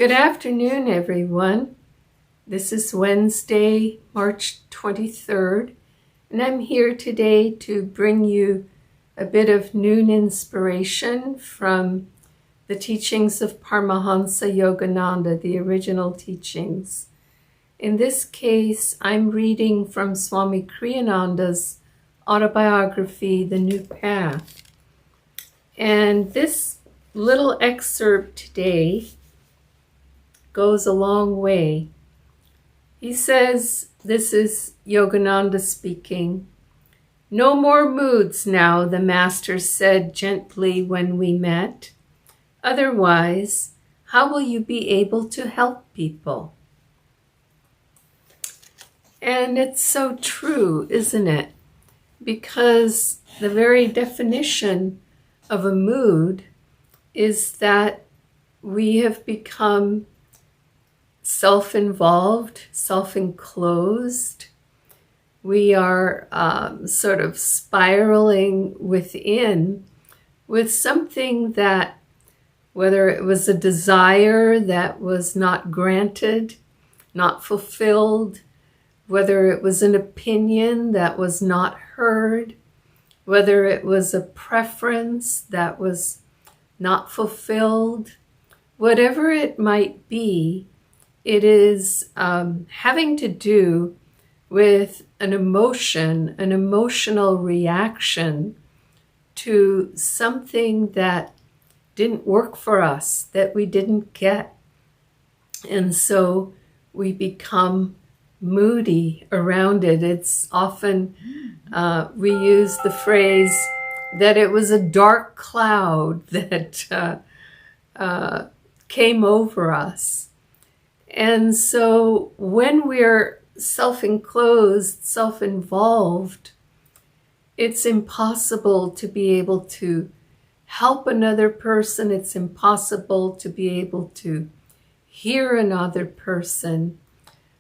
Good afternoon, everyone. This is Wednesday, March 23rd, and I'm here today to bring you a bit of noon inspiration from the teachings of Paramhansa Yogananda, the original teachings. In this case, I'm reading from Swami Kriyananda's autobiography, The New Path. And this little excerpt today goes a long way. He says, this is Yogananda speaking, "No more moods now," the Master said gently when we met. "Otherwise, how will you be able to help people?" And it's so true, isn't it? Because the very definition of a mood is that we have become self-involved, self-enclosed. We are sort of spiraling within with something that, whether it was a desire that was not granted, not fulfilled, whether it was an opinion that was not heard, whether it was a preference that was not fulfilled, whatever it might be, it is having to do with an emotion, an emotional reaction to something that didn't work for us, that we didn't get. And so we become moody around it. It's often, we use the phrase that it was a dark cloud that came over us. And so when we're self-enclosed, self-involved, it's impossible to be able to help another person. It's impossible to be able to hear another person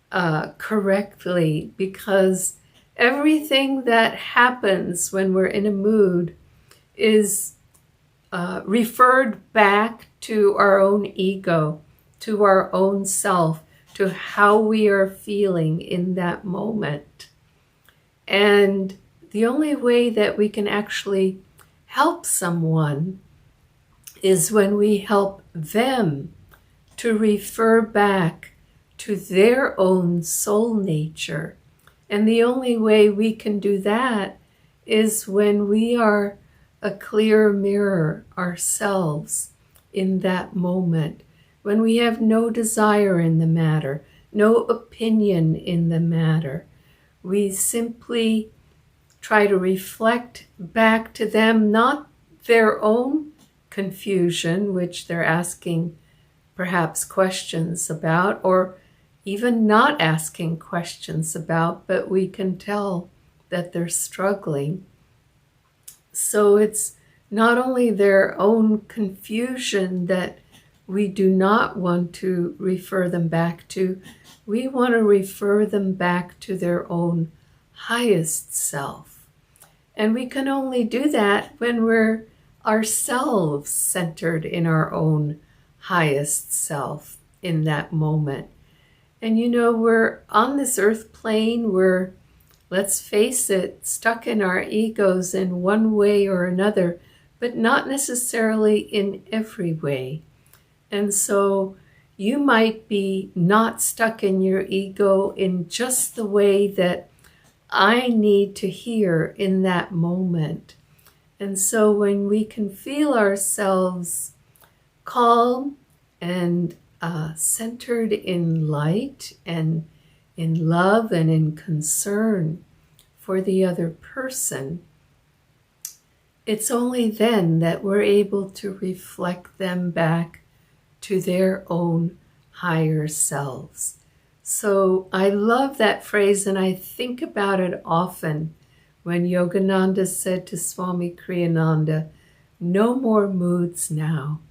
correctly, because everything that happens when we're in a mood is referred back to our own ego, to our own self, to how we are feeling in that moment. And the only way that we can actually help someone is when we help them to refer back to their own soul nature. And the only way we can do that is when we are a clear mirror ourselves in that moment, when we have no desire in the matter, no opinion in the matter. We simply try to reflect back to them, not their own confusion, which they're asking perhaps questions about, or even not asking questions about, but we can tell that they're struggling. So it's not only their own confusion that we do not want to refer them back to, we want to refer them back to their own highest self. And we can only do that when we're ourselves centered in our own highest self in that moment. And you know, we're on this earth plane, we're, let's face it, stuck in our egos in one way or another, but not necessarily in every way. And so you might be not stuck in your ego in just the way that I need to hear in that moment. And so when we can feel ourselves calm and centered in light and in love and in concern for the other person, it's only then that we're able to reflect them back to their own higher selves. So I love that phrase, and I think about it often when Yogananda said to Swami Kriyananda, "No more moods now.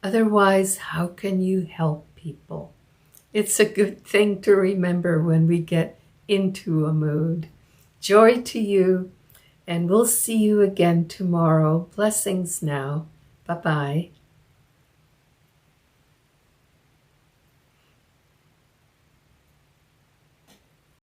Otherwise, how can you help people?" It's a good thing to remember when we get into a mood. Joy to you, and we'll see you again tomorrow. Blessings now. Bye-bye.